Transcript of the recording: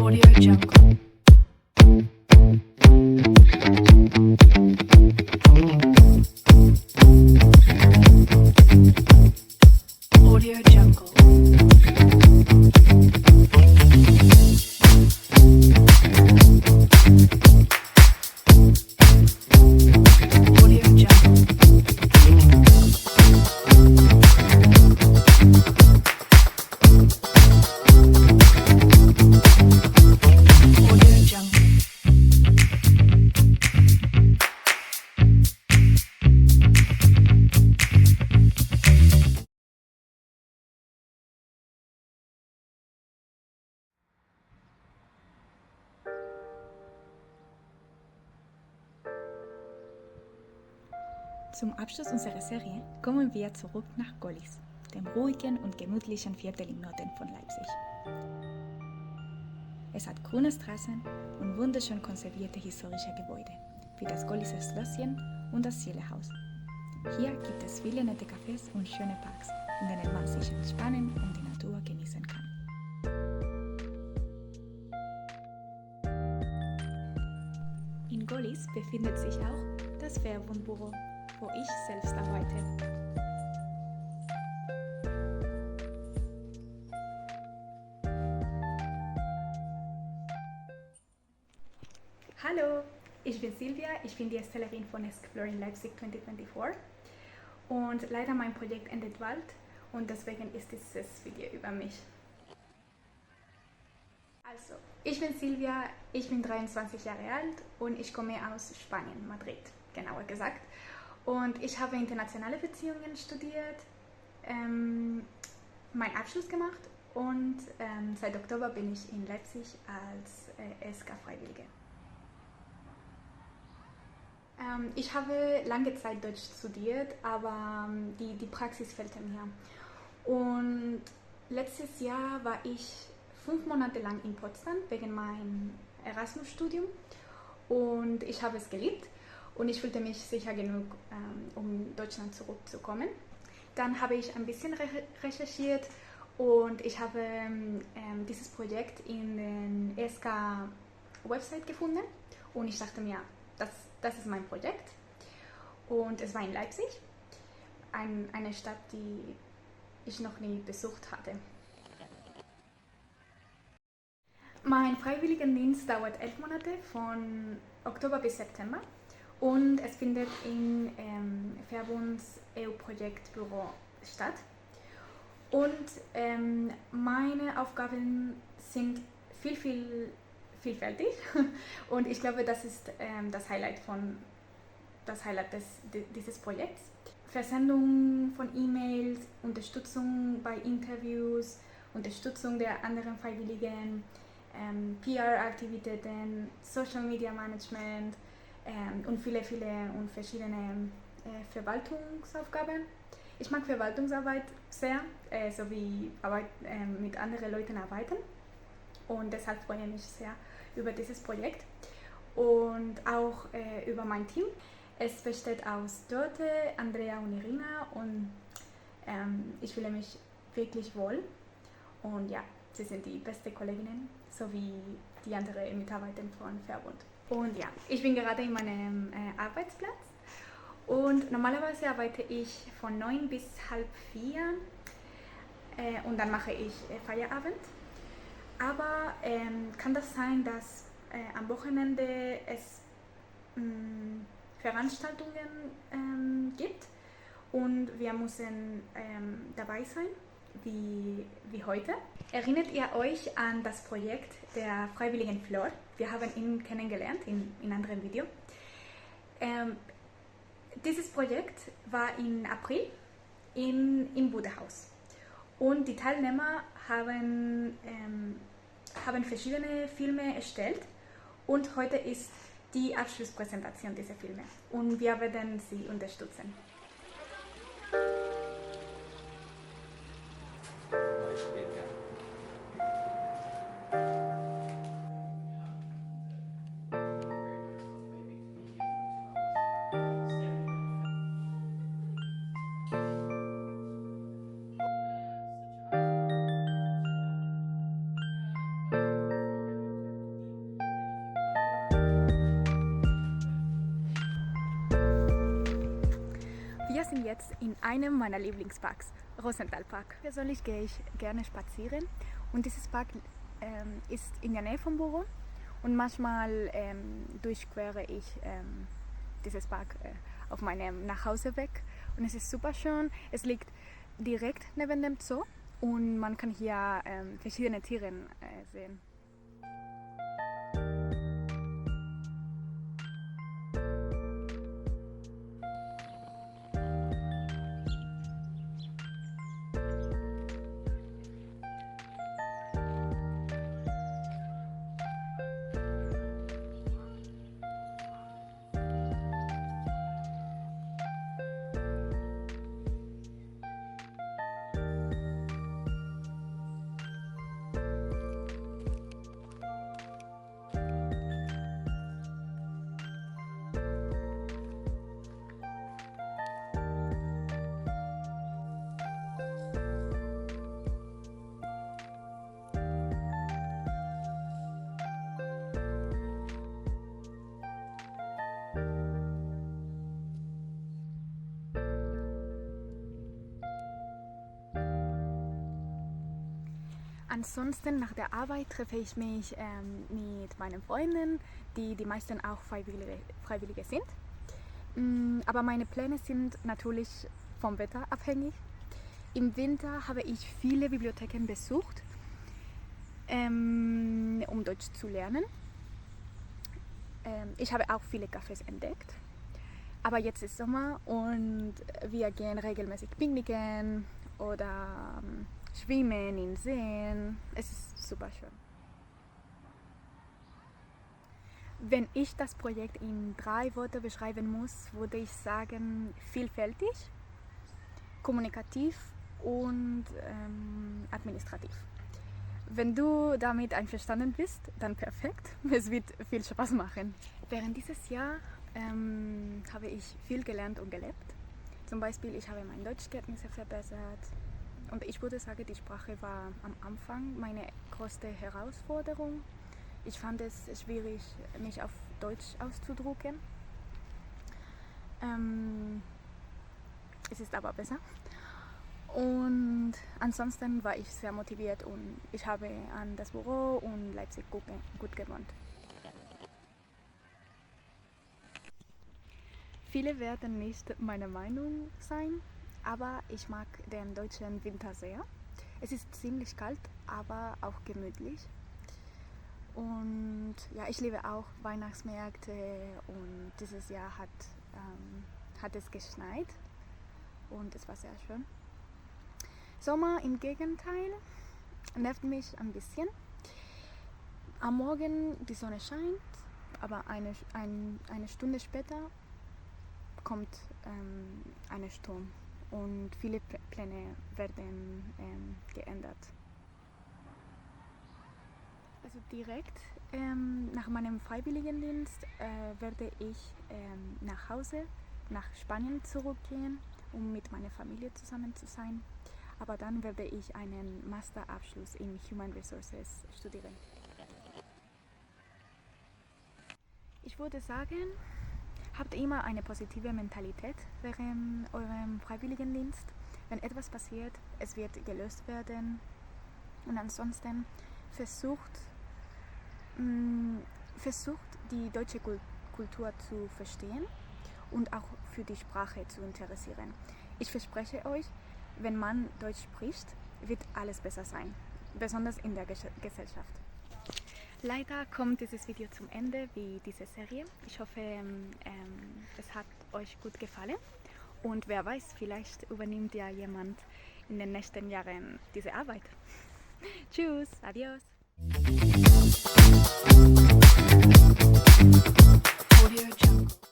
Jungle. Audio Jungle. Audio Jungle. Audio Jungle. Zum Abschluss unserer Serie kommen wir zurück nach Gohlis, dem ruhigen und gemütlichen Viertel im Norden von Leipzig. Es hat grüne Straßen und wunderschön konservierte historische Gebäude, wie das Gohliser Schlösschen und das Sielehaus. Hier gibt es viele nette Cafés und schöne Parks, in denen man sich entspannen und die Natur genießen kann. In Gohlis befindet sich auch das Verbundbüro, wo ich selbst arbeite. Hallo, ich bin Silvia, ich bin die Erstellerin von Exploring Leipzig 2024 und leider mein Projekt endet bald und deswegen ist dieses Video über mich. Also, ich bin Silvia, ich bin 23 Jahre alt und ich komme aus Spanien, Madrid, genauer gesagt. Und ich habe internationale Beziehungen studiert, meinen Abschluss gemacht und seit Oktober bin ich in Leipzig als SK-Freiwillige. Ich habe lange Zeit Deutsch studiert, aber die Praxis fehlte mir. Und letztes Jahr war ich 5 Monate lang in Potsdam wegen meinem Erasmus-Studium und ich habe es geliebt. Und ich fühlte mich sicher genug, um Deutschland zurückzukommen. Dann habe ich ein bisschen recherchiert und ich habe dieses Projekt in der SK-Website gefunden. Und ich dachte mir, das ist mein Projekt. Und es war in Leipzig, eine Stadt, die ich noch nie besucht hatte. Mein Freiwilligendienst dauert 11 Monate, von Oktober bis September. Und es findet im Verbunds EU-Projektbüro statt. Und meine Aufgaben sind vielfältig und ich glaube, das ist das Highlight dieses Projekts. Versendung von E-Mails, Unterstützung bei Interviews, Unterstützung der anderen Freiwilligen, PR-Aktivitäten, Social Media Management, und viele und verschiedene Verwaltungsaufgaben. Ich mag Verwaltungsarbeit sehr, sowie mit anderen Leuten arbeiten und deshalb freue ich mich sehr über dieses Projekt und auch über mein Team. Es besteht aus Dörte, Andrea und Irina und ich fühle mich wirklich wohl und ja, sie sind die besten Kolleginnen sowie die anderen Mitarbeiter von Verbund. Und ja, ich bin gerade in meinem Arbeitsplatz und normalerweise arbeite ich von 9 bis halb 4 und dann mache ich Feierabend. Aber kann das sein, dass am Wochenende es Veranstaltungen gibt und wir müssen dabei sein, wie heute. Erinnert ihr euch an das Projekt der Freiwilligen Flor? Wir haben ihn kennengelernt in anderen Video. Dieses Projekt war im April im Budehaus und die Teilnehmer haben verschiedene Filme erstellt und heute ist die Abschlusspräsentation dieser Filme und wir werden sie unterstützen. jetzt in einem meiner Lieblingsparks, Rosenthal Park. Persönlich gehe ich gerne spazieren und dieses Park ist in der Nähe vom Büro und manchmal durchquere ich dieses Park auf meinem Nachhauseweg und es ist super schön. Es liegt direkt neben dem Zoo und man kann hier verschiedene Tiere sehen. Ansonsten nach der Arbeit treffe ich mich mit meinen Freunden, die meisten auch Freiwillige sind. Aber meine Pläne sind natürlich vom Wetter abhängig. Im Winter habe ich viele Bibliotheken besucht, um Deutsch zu lernen. Ich habe auch viele Cafés entdeckt. Aber jetzt ist Sommer und wir gehen regelmäßig picknicken oder schwimmen in Seen. Es ist super schön. Wenn ich das Projekt in 3 Worte beschreiben muss, würde ich sagen vielfältig, kommunikativ und administrativ. Wenn du damit einverstanden bist, dann perfekt. Es wird viel Spaß machen. Während dieses Jahr habe ich viel gelernt und gelebt. Zum Beispiel, ich habe meine Deutschkenntnisse verbessert. Und ich würde sagen, die Sprache war am Anfang meine größte Herausforderung. Ich fand es schwierig, mich auf Deutsch auszudrücken. Es ist aber besser. Und ansonsten war ich sehr motiviert und ich habe an das Büro und Leipzig gut gewohnt. Viele werden nicht meiner Meinung sein, aber ich mag den deutschen Winter sehr. Es ist ziemlich kalt, aber auch gemütlich. Und ja, ich liebe auch Weihnachtsmärkte und dieses Jahr hat es geschneit und es war sehr schön. Sommer im Gegenteil nervt mich ein bisschen. Am Morgen die Sonne scheint, aber eine Stunde später kommt ein Sturm. Und viele Pläne werden geändert. Also direkt nach meinem Freiwilligendienst werde ich nach Hause, nach Spanien zurückgehen, um mit meiner Familie zusammen zu sein. Aber dann werde ich einen Masterabschluss in Human Resources studieren. Ich würde sagen, habt immer eine positive Mentalität während eurem Freiwilligendienst. Wenn etwas passiert, es wird gelöst werden. Und ansonsten versucht die deutsche Kultur zu verstehen und auch für die Sprache zu interessieren. Ich verspreche euch, wenn man Deutsch spricht, wird alles besser sein, besonders in der Gesellschaft. Leider kommt dieses Video zum Ende wie diese Serie. Ich hoffe, es hat euch gut gefallen und wer weiß, vielleicht übernimmt ja jemand in den nächsten Jahren diese Arbeit. Tschüss, adios. Audio Jungle.